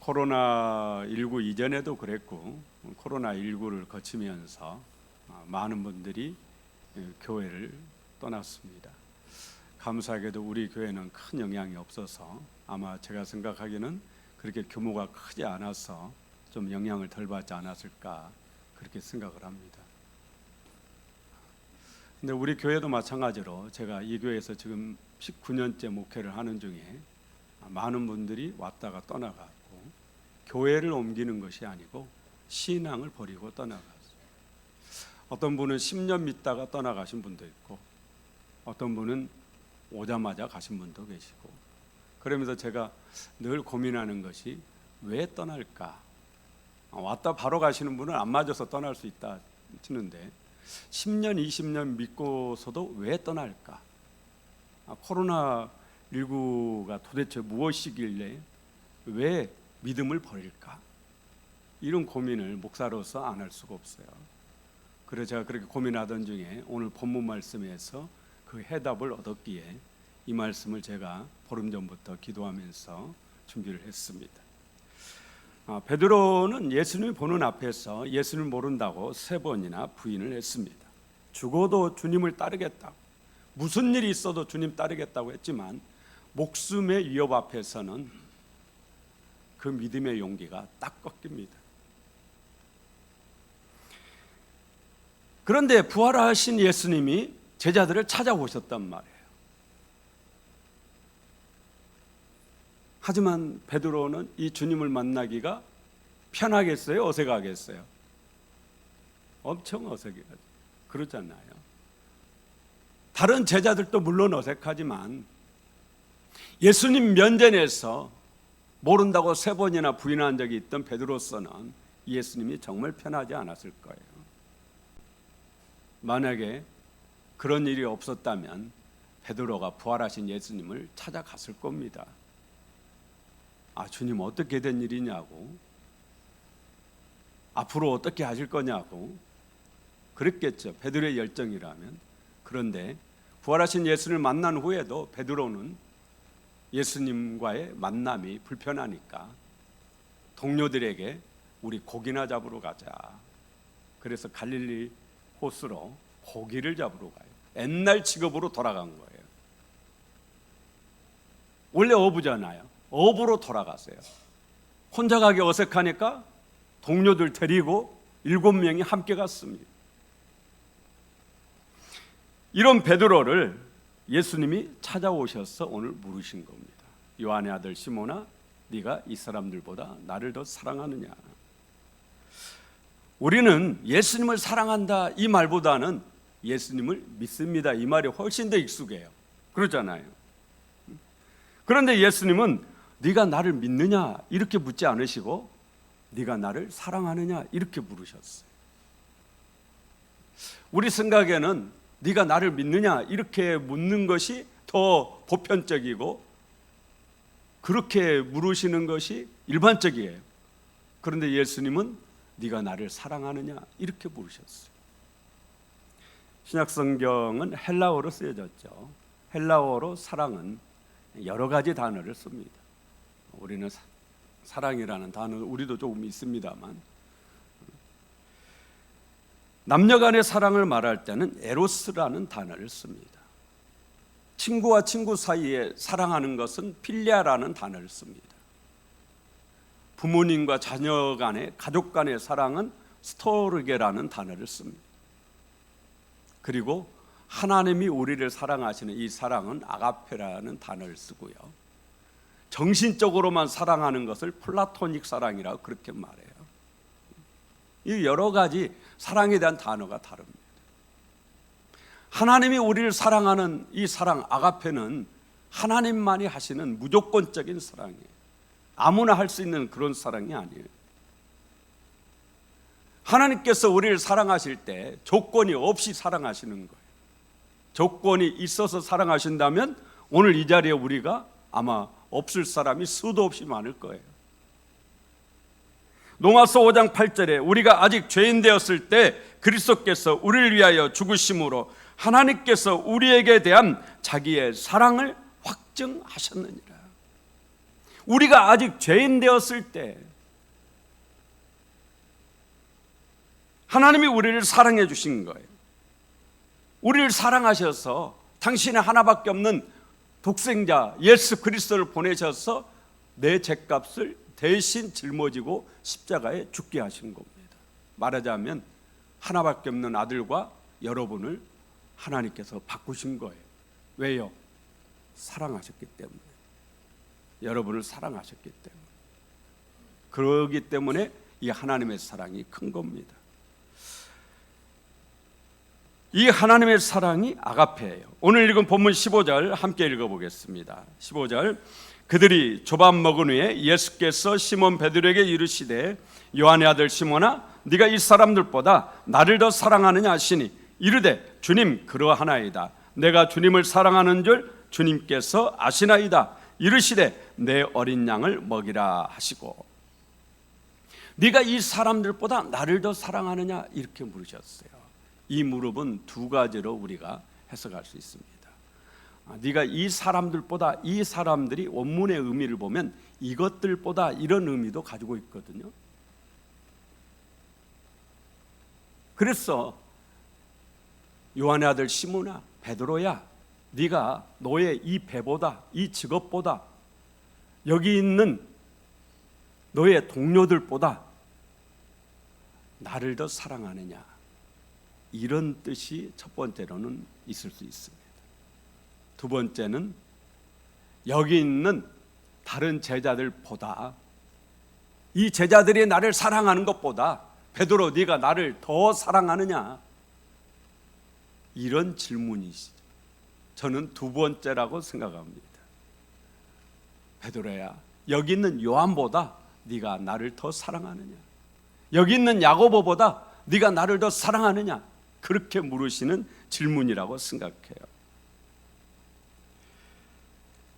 코로나19 이전에도 그랬고 코로나19를 거치면서 많은 분들이 교회를 떠났습니다. 감사하게도 우리 교회는 큰 영향이 없어서 아마 제가 생각하기에는 그렇게 규모가 크지 않아서 좀 영향을 덜 받지 않았을까 그렇게 생각을 합니다. 근데 우리 교회도 마찬가지로 제가 이 교회에서 지금 19년째 목회를 하는 중에 많은 분들이 왔다가 떠나갔고 교회를 옮기는 것이 아니고 신앙을 버리고 떠나갔어요. 어떤 분은 10년 믿다가 떠나가신 분도 있고 어떤 분은 오자마자 가신 분도 계시고, 그러면서 제가 늘 고민하는 것이 왜 떠날까? 왔다 바로 가시는 분은 안 맞아서 떠날 수 있다 치는데 10년 20년 믿고서도 왜 떠날까? 코로나19가 도대체 무엇이길래 왜 믿음을 버릴까? 이런 고민을 목사로서 안 할 수가 없어요. 그래서 제가 그렇게 고민하던 중에 오늘 본문 말씀에서 그 해답을 얻었기에 이 말씀을 제가 보름 전부터 기도하면서 준비를 했습니다. 베드로는 예수님을 보는 앞에서 예수님을 모른다고 3번이나 부인을 했습니다. 죽어도 주님을 따르겠다고, 무슨 일이 있어도 주님 따르겠다고 했지만 목숨의 위협 앞에서는 그 믿음의 용기가 딱 꺾입니다. 그런데 부활하신 예수님이 제자들을 찾아오셨단 말이에요. 하지만 베드로는 이 주님을 만나기가 편하겠어요? 어색하겠어요? 엄청 어색해요. 그렇잖아요. 다른 제자들도 물론 어색하지만 예수님 면전에서 모른다고 3번이나 부인한 적이 있던 베드로서는 예수님이 정말 편하지 않았을 거예요. 만약에 그런 일이 없었다면 베드로가 부활하신 예수님을 찾아갔을 겁니다. 주님 어떻게 된 일이냐고, 앞으로 어떻게 하실 거냐고 그랬겠죠, 베드로의 열정이라면. 그런데 부활하신 예수님을 만난 후에도 베드로는 예수님과의 만남이 불편하니까 동료들에게 우리 고기나 잡으러 가자. 그래서 갈릴리 호수로 고기를 잡으러 가요. 옛날 직업으로 돌아간 거예요. 원래 어부잖아요. 어부로 돌아갔어요. 혼자 가기 어색하니까 동료들 데리고 7명이 함께 갔습니다. 이런 베드로를 예수님이 찾아오셔서 오늘 물으신 겁니다. 요한의 아들 시몬아, 네가 이 사람들보다 나를 더 사랑하느냐? 우리는 예수님을 사랑한다 이 말보다는 예수님을 믿습니다 이 말이 훨씬 더 익숙해요. 그렇잖아요. 그런데 예수님은 네가 나를 믿느냐 이렇게 묻지 않으시고 네가 나를 사랑하느냐 이렇게 물으셨어요. 우리 생각에는 네가 나를 믿느냐 이렇게 묻는 것이 더 보편적이고 그렇게 물으시는 것이 일반적이에요. 그런데 예수님은 네가 나를 사랑하느냐 이렇게 물으셨어요. 신약성경은 헬라어로 쓰여졌죠. 헬라어로 사랑은 여러 가지 단어를 씁니다. 우리는 사랑이라는 단어 우리도 조금 있습니다만, 남녀 간의 사랑을 말할 때는 에로스라는 단어를 씁니다. 친구와 친구 사이에 사랑하는 것은 필리아라는 단어를 씁니다. 부모님과 자녀 간의, 가족 간의 사랑은 스토르게라는 단어를 씁니다. 그리고 하나님이 우리를 사랑하시는 이 사랑은 아가페라는 단어를 쓰고요. 정신적으로만 사랑하는 것을 플라토닉 사랑이라고 그렇게 말해요. 이 여러 가지 사랑에 대한 단어가 다릅니다. 하나님이 우리를 사랑하는 이 사랑 아가페는 하나님만이 하시는 무조건적인 사랑이에요. 아무나 할 수 있는 그런 사랑이 아니에요. 하나님께서 우리를 사랑하실 때 조건이 없이 사랑하시는 거예요. 조건이 있어서 사랑하신다면 오늘 이 자리에 우리가 아마 없을 사람이 수도 없이 많을 거예요. 로마서 5장 8절에 우리가 아직 죄인 되었을 때 그리스도께서 우리를 위하여 죽으심으로 하나님께서 우리에게 대한 자기의 사랑을 확증하셨느니라. 우리가 아직 죄인 되었을 때 하나님이 우리를 사랑해 주신 거예요. 우리를 사랑하셔서 당신의 하나밖에 없는 독생자 예수 그리스도를 보내셔서 내 죄값을 대신 짊어지고 십자가에 죽게 하신 겁니다. 말하자면 하나밖에 없는 아들과 여러분을 하나님께서 바꾸신 거예요. 왜요? 사랑하셨기 때문에. 여러분을 사랑하셨기 때문에. 그러기 때문에 이 하나님의 사랑이 큰 겁니다. 이 하나님의 사랑이 아가페예요. 오늘 읽은 본문 15절 함께 읽어보겠습니다. 15절, 그들이 조밥 먹은 후에 예수께서 시몬 베드로에게 이르시되 요한의 아들 시몬아 네가 이 사람들보다 나를 더 사랑하느냐 하시니 이르되 주님 그러하나이다. 내가 주님을 사랑하는 줄 주님께서 아시나이다. 이르시되 내 어린 양을 먹이라 하시고, 네가 이 사람들보다 나를 더 사랑하느냐 이렇게 물으셨어요. 이 물음은 두 가지로 우리가 해석할 수 있습니다. 네가 이 사람들보다, 이 사람들이 원문의 의미를 보면 이것들보다 이런 의미도 가지고 있거든요. 그래서 요한의 아들 시몬아, 베드로야, 네가 너의 이 배보다, 이 직업보다, 여기 있는 너의 동료들보다 나를 더 사랑하느냐, 이런 뜻이 첫 번째로는 있을 수 있습니다. 두 번째는 여기 있는 다른 제자들보다, 이 제자들이 나를 사랑하는 것보다 베드로 네가 나를 더 사랑하느냐, 이런 질문이시죠. 저는 두 번째라고 생각합니다. 베드로야, 여기 있는 요한보다 네가 나를 더 사랑하느냐, 여기 있는 야고보보다 네가 나를 더 사랑하느냐, 그렇게 물으시는 질문이라고 생각해요.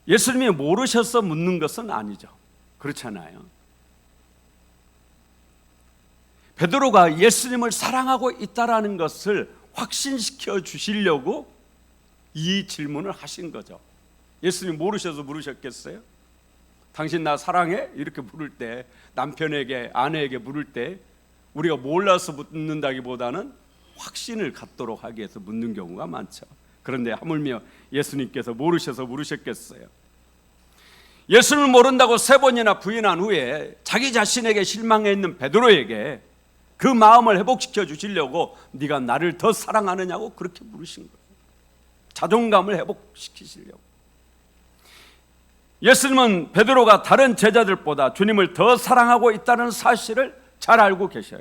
예수님이 모르셔서 묻는 것은 아니죠. 그렇잖아요. 베드로가 예수님을 사랑하고 있다라는 것을 확신시켜 주시려고 이 질문을 하신 거죠. 예수님 모르셔서 물으셨겠어요? 당신 나 사랑해? 이렇게 물을 때, 남편에게, 아내에게 물을 때 우리가 몰라서 묻는다기보다는 확신을 갖도록 하기 위해서 묻는 경우가 많죠. 그런데 하물며 예수님께서 모르셔서 물으셨겠어요? 예수를 모른다고 3번이나 부인한 후에 자기 자신에게 실망해 있는 베드로에게 그 마음을 회복시켜 주시려고 네가 나를 더 사랑하느냐고 그렇게 물으신 거예요. 자존감을 회복시키시려고. 예수님은 베드로가 다른 제자들보다 주님을 더 사랑하고 있다는 사실을 잘 알고 계셔요.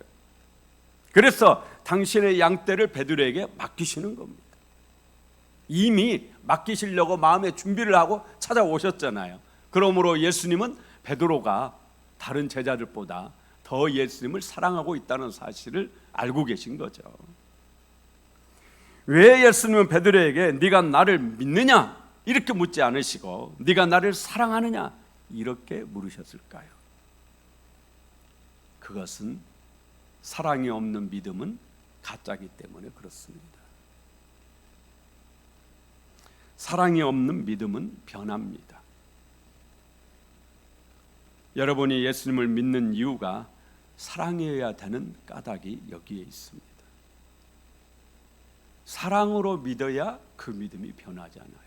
그래서 당신의 양떼를 베드로에게 맡기시는 겁니다. 이미 맡기시려고 마음의 준비를 하고 찾아오셨잖아요. 그러므로 예수님은 베드로가 다른 제자들보다 더 예수님을 사랑하고 있다는 사실을 알고 계신 거죠. 왜 예수님은 베드로에게 네가 나를 믿느냐 이렇게 묻지 않으시고 네가 나를 사랑하느냐 이렇게 물으셨을까요? 그것은 사랑이 없는 믿음은 가짜이기 때문에 그렇습니다. 사랑이 없는 믿음은 변합니다. 여러분이 예수님을 믿는 이유가 사랑해야 되는 까닭이 여기에 있습니다. 사랑으로 믿어야 그 믿음이 변하잖아요.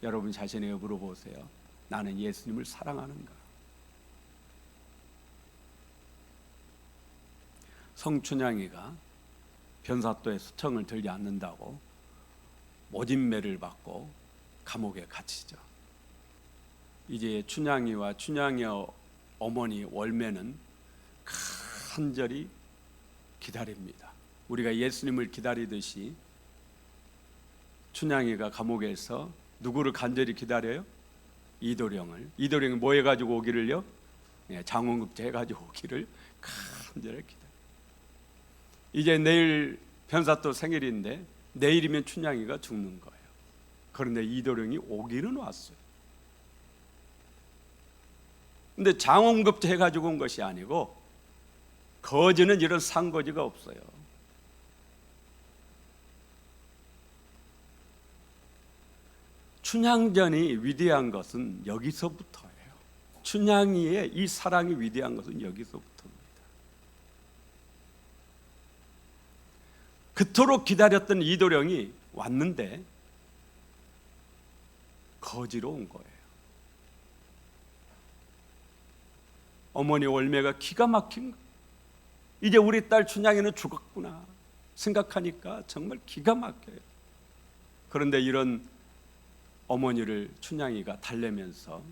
여러분 자신에게 물어보세요. 나는 예수님을 사랑하는가? 성춘향이가 변사또에 수청을 들지 않는다고 모진매를 받고 감옥에 갇히죠. 이제 춘향이와 춘향의 어머니 월매는 간절히 기다립니다. 우리가 예수님을 기다리듯이 춘향이가 감옥에서 누구를 간절히 기다려요? 이도령을. 이도령이 뭐 해가지고 오기를요? 장원급제 해가지고 오기를 간절히 기다려요. 이제 내일 변사또 생일인데 내일이면 춘향이가 죽는 거예요. 그런데 이도령이 오기는 왔어요. 근데 장원급제 해가지고 온 것이 아니고 거지는 이런 상거지가 없어요. 춘향전이 위대한 것은 여기서부터예요. 춘향이의 이 사랑이 위대한 것은 여기서부터입니다. 그토록 기다렸던 이도령이 왔는데 거지로 온 거예요. 어머니 월매가 기가 막힌 거. 이제 우리 딸 춘향이는 죽었구나 생각하니까 정말 기가 막혀요. 그런데 이런 어머니를 춘향이가 달래면서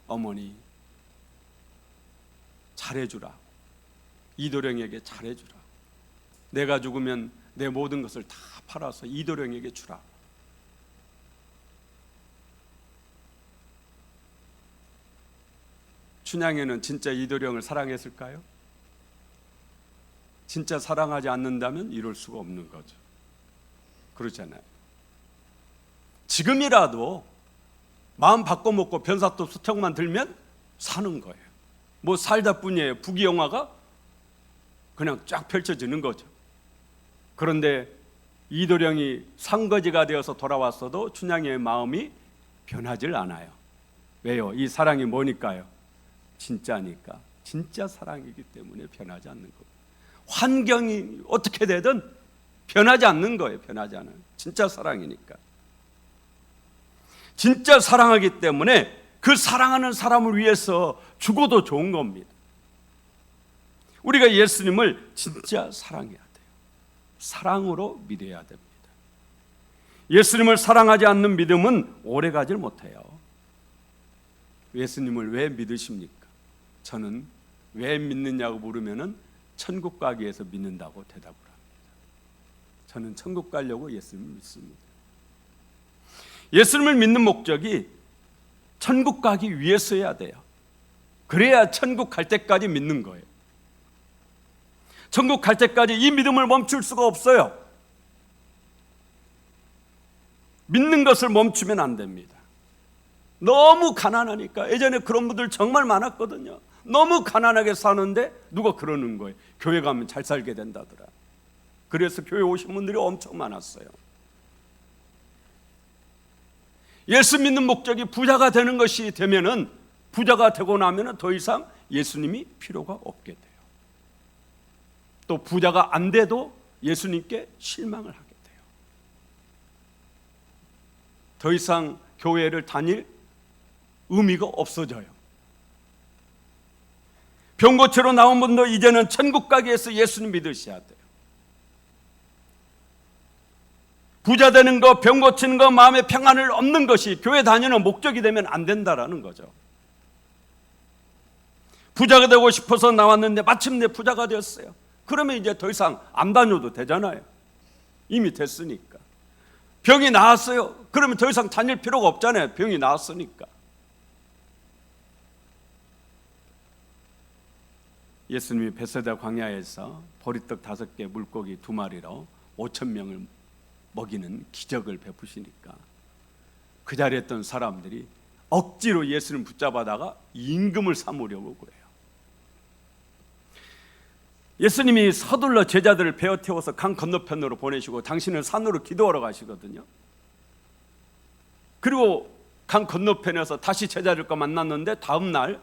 어머니 잘해주라, 이도령에게 잘해주라, 내가 죽으면 내 모든 것을 다 팔아서 이도령에게 주라. 춘향이는 진짜 이도령을 사랑했을까요? 진짜 사랑하지 않는다면 이럴 수가 없는 거죠. 그렇잖아요. 지금이라도 마음 바꿔먹고 변사톱 수척만 들면 사는 거예요. 뭐 살다 뿐이에요. 부귀영화가 그냥 쫙 펼쳐지는 거죠. 그런데 이도령이 상거지가 되어서 돌아왔어도 춘향이의 마음이 변하질 않아요. 왜요? 이 사랑이 뭐니까요? 진짜니까. 진짜 사랑이기 때문에 변하지 않는 거예요. 환경이 어떻게 되든 변하지 않는 거예요. 변하지 않아요. 진짜 사랑이니까. 진짜 사랑하기 때문에 그 사랑하는 사람을 위해서 죽어도 좋은 겁니다. 우리가 예수님을 진짜 사랑해야 돼요. 사랑으로 믿어야 됩니다. 예수님을 사랑하지 않는 믿음은 오래가질 못해요. 예수님을 왜 믿으십니까? 저는 왜 믿느냐고 물으면은 천국 가기 위해서 믿는다고 대답을 합니다. 저는 천국 가려고 예수님을 믿습니다. 예수님을 믿는 목적이 천국 가기 위해서여야 돼요. 그래야 천국 갈 때까지 믿는 거예요. 천국 갈 때까지 이 믿음을 멈출 수가 없어요. 믿는 것을 멈추면 안 됩니다. 너무 가난하니까. 예전에 그런 분들 정말 많았거든요. 너무 가난하게 사는데 누가 그러는 거예요. 교회 가면 잘 살게 된다더라. 그래서 교회 오신 분들이 엄청 많았어요. 예수 믿는 목적이 부자가 되는 것이 되면은, 부자가 되고 나면은 더 이상 예수님이 필요가 없게 돼요. 또 부자가 안 돼도 예수님께 실망을 하게 돼요. 더 이상 교회를 다닐 의미가 없어져요. 병고체로 나온 분도 이제는 천국 가기 위해서 예수님 믿으셔야 돼요. 부자 되는 거, 병 고치는 거, 마음의 평안을 얻는 것이 교회 다니는 목적이 되면 안 된다라는 거죠. 부자가 되고 싶어서 나왔는데 마침내 부자가 되었어요. 그러면 이제 더 이상 안 다녀도 되잖아요. 이미 됐으니까. 병이 나았어요. 그러면 더 이상 다닐 필요가 없잖아요. 병이 나았으니까. 예수님이 베세다 광야에서 보리떡 5개, 물고기 2마리로 5,000명을 먹이는 기적을 베푸시니까 그 자리에 있던 사람들이 억지로 예수님을 붙잡아다가 임금을 삼으려고 그래요. 예수님이 서둘러 제자들을 베어 태워서 강 건너편으로 보내시고 당신은 산으로 기도하러 가시거든요. 그리고 강 건너편에서 다시 제자들과 만났는데 다음 날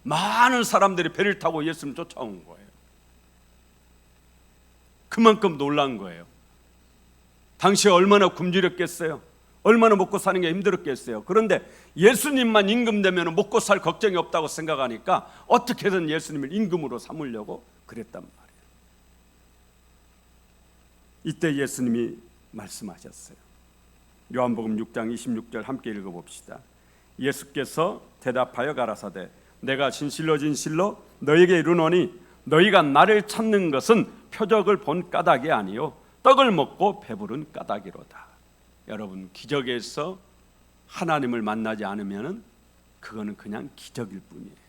많은 사람들이 배를 타고 예수님을 쫓아온 거예요. 그만큼 놀란 거예요. 당시에 얼마나 굶주렸겠어요. 얼마나 먹고 사는 게 힘들었겠어요. 그런데 예수님만 임금 되면 먹고 살 걱정이 없다고 생각하니까 어떻게든 예수님을 임금으로 삼으려고 그랬단 말이에요. 이때 예수님이 말씀하셨어요. 요한복음 6장 26절 함께 읽어봅시다. 예수께서 대답하여 가라사대 내가 진실로 진실로 너희에게 이르노니 너희가 나를 찾는 것은 표적을 본 까닭이 아니요 떡을 먹고 배부른 까닭이로다. 여러분, 기적에서 하나님을 만나지 않으면 그거는 그냥 기적일 뿐이에요.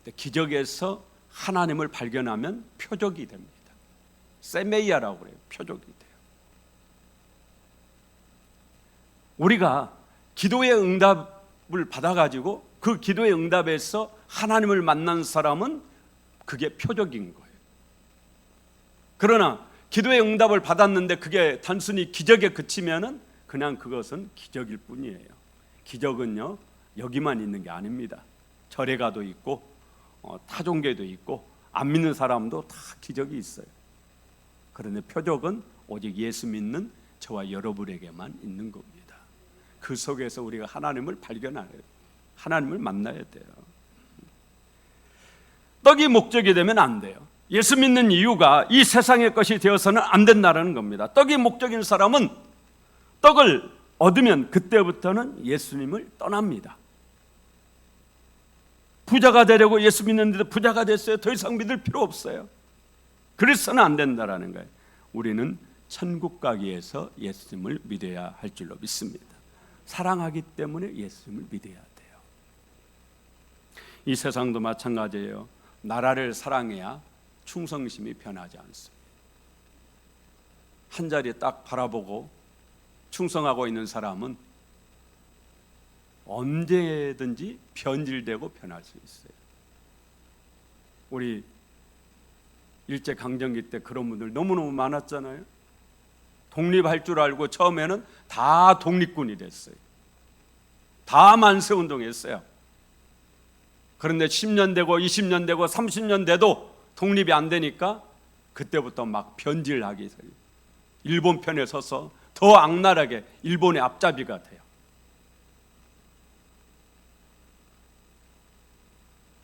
근데 기적에서 하나님을 발견하면 표적이 됩니다. 세메이아라고 그래요. 표적이 돼요. 우리가 기도의 응답을 받아가지고 그 기도의 응답에서 하나님을 만난 사람은 그게 표적인 거예요. 그러나 기도의 응답을 받았는데 그게 단순히 기적에 그치면은 그냥 그것은 기적일 뿐이에요. 기적은요, 여기만 있는 게 아닙니다. 절에 가도 있고 타종교도 있고 안 믿는 사람도 다 기적이 있어요. 그런데 표적은 오직 예수 믿는 저와 여러분에게만 있는 겁니다. 그 속에서 우리가 하나님을 발견해야 돼요. 하나님을 만나야 돼요. 떡이 목적이 되면 안 돼요. 예수 믿는 이유가 이 세상의 것이 되어서는 안 된다는 겁니다. 떡이 목적인 사람은 떡을 얻으면 그때부터는 예수님을 떠납니다. 부자가 되려고 예수 믿는데도 부자가 됐어요. 더 이상 믿을 필요 없어요. 그래서는 안 된다라는 거예요. 우리는 천국 가기 위해서 예수님을 믿어야 할 줄로 믿습니다. 사랑하기 때문에 예수님을 믿어야 돼요. 이 세상도 마찬가지예요. 나라를 사랑해야 충성심이 변하지 않습니다. 한 자리 딱 바라보고 충성하고 있는 사람은 언제든지 변질되고 변할 수 있어요. 우리 일제강점기 때 그런 분들 너무너무 많았잖아요. 독립할 줄 알고 처음에는 다 독립군이 됐어요. 다 만세운동했어요. 그런데 10년 되고 20년 되고 30년 돼도 독립이 안 되니까 그때부터 막 변질하기 시작해요. 일본 편에 서서 더 악랄하게 일본의 앞잡이가 돼요.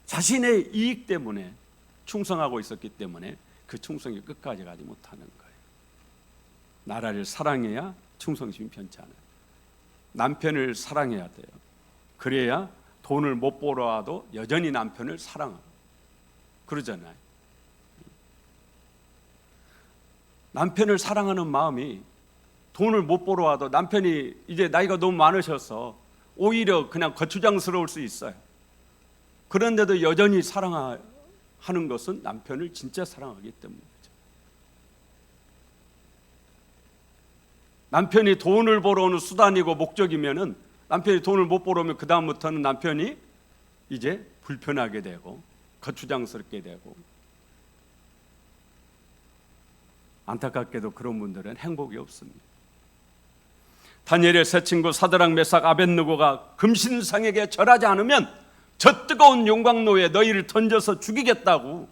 자신의 이익 때문에 충성하고 있었기 때문에 그 충성이 끝까지 가지 못하는 거예요. 나라를 사랑해야 충성심이 변치 않아요. 남편을 사랑해야 돼요. 그래야 돈을 못 벌어 와도 여전히 남편을 사랑하고 그러잖아요. 남편을 사랑하는 마음이 돈을 못 벌어 와도 남편이 이제 나이가 너무 많으셔서 오히려 그냥 거추장스러울 수 있어요. 그런데도 여전히 사랑하는 것은 남편을 진짜 사랑하기 때문이죠. 남편이 돈을 벌어오는 수단이고 목적이면은 남편이 돈을 못 벌어오면 그 다음부터는 남편이 이제 불편하게 되고 거추장스럽게 되고 안타깝게도 그런 분들은 행복이 없습니다. 다니엘의 세 친구 사드락 메삭 아벳느고가 금신상에게 절하지 않으면 저 뜨거운 용광로에 너희를 던져서 죽이겠다고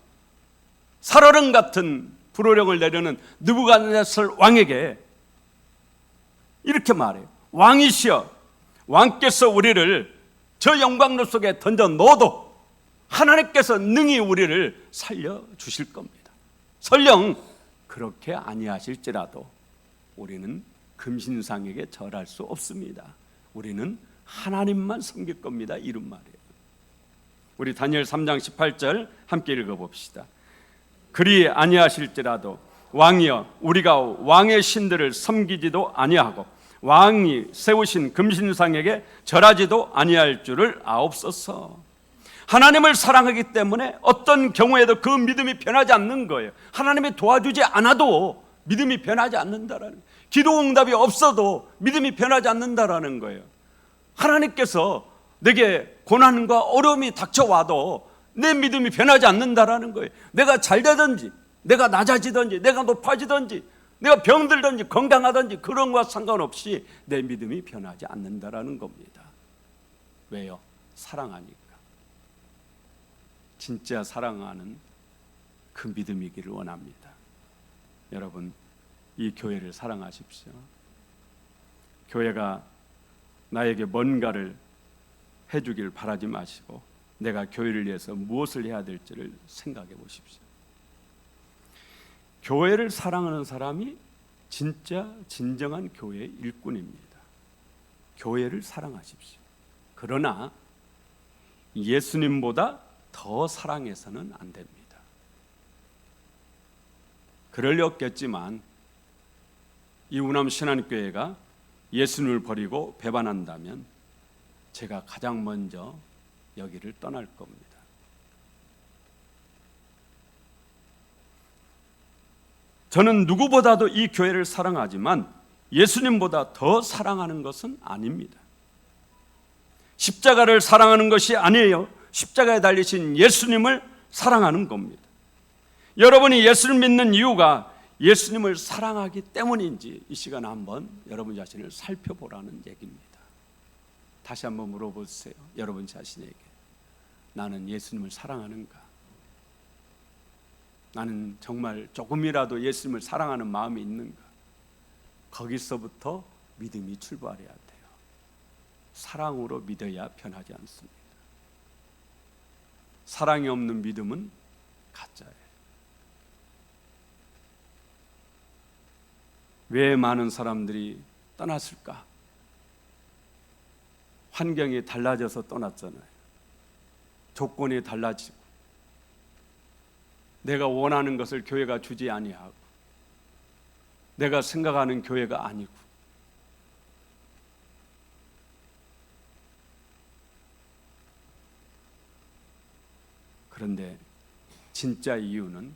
살얼음 같은 불호령을 내려는 느부갓네살 왕에게 이렇게 말해요. 왕이시여, 왕께서 우리를 저 용광로 속에 던져 넣어도 하나님께서 능히 우리를 살려주실 겁니다. 설령 그렇게 아니하실지라도 우리는 금신상에게 절할 수 없습니다. 우리는 하나님만 섬길 겁니다. 이런 말이에요. 우리 다니엘 3장 18절 함께 읽어봅시다. 그리 아니하실지라도 왕이여, 우리가 왕의 신들을 섬기지도 아니하고 왕이 세우신 금신상에게 절하지도 아니할 줄을 아옵소서. 하나님을 사랑하기 때문에 어떤 경우에도 그 믿음이 변하지 않는 거예요. 하나님이 도와주지 않아도 믿음이 변하지 않는다라는, 기도 응답이 없어도 믿음이 변하지 않는다라는 거예요. 하나님께서 내게 고난과 어려움이 닥쳐와도 내 믿음이 변하지 않는다라는 거예요. 내가 잘 되든지 내가 낮아지든지 내가 높아지든지 내가 병들든지 건강하든지 그런 것과 상관없이 내 믿음이 변하지 않는다라는 겁니다. 왜요? 사랑하니까. 진짜 사랑하는 그 믿음이기를 원합니다. 여러분, 이 교회를 사랑하십시오. 교회가 나에게 뭔가를 해주길 바라지 마시고 내가 교회를 위해서 무엇을 해야 될지를 생각해 보십시오. 교회를 사랑하는 사람이 진짜 진정한 교회의 일꾼입니다. 교회를 사랑하십시오. 그러나 예수님보다 더 사랑해서는 안 됩니다. 그럴 리 없겠지만 이우남 신안교회가 예수님을 버리고 배반한다면 제가 가장 먼저 여기를 떠날 겁니다. 저는 누구보다도 이 교회를 사랑하지만 예수님보다 더 사랑하는 것은 아닙니다. 십자가를 사랑하는 것이 아니에요. 십자가에 달리신 예수님을 사랑하는 겁니다. 여러분이 예수를 믿는 이유가 예수님을 사랑하기 때문인지 이 시간에 한번 여러분 자신을 살펴보라는 얘기입니다. 다시 한번 물어보세요. 여러분 자신에게. 나는 예수님을 사랑하는가? 나는 정말 조금이라도 예수님을 사랑하는 마음이 있는가? 거기서부터 믿음이 출발해야 돼요. 사랑으로 믿어야 변하지 않습니다. 사랑이 없는 믿음은 가짜예요. 왜 많은 사람들이 떠났을까? 환경이 달라져서 떠났잖아요. 조건이 달라지고 내가 원하는 것을 교회가 주지 아니하고 내가 생각하는 교회가 아니고 그런데 진짜 이유는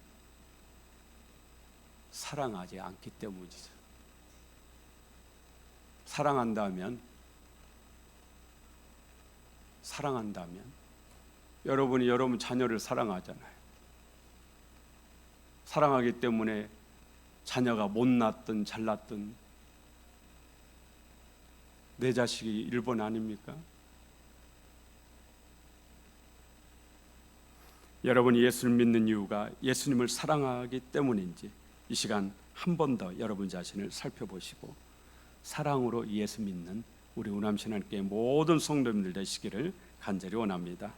사랑하지 않기 때문이죠. 사랑한다면 여러분이 여러분 자녀를 사랑하잖아요. 사랑하기 때문에 자녀가 못났든 잘났든 내 자식이 일본 아닙니까? 여러분이 예수를 믿는 이유가 예수님을 사랑하기 때문인지 이 시간 한 번 더 여러분 자신을 살펴보시고 사랑으로 예수 믿는 우리 우남신학교의 모든 성도님들 되시기를 간절히 원합니다.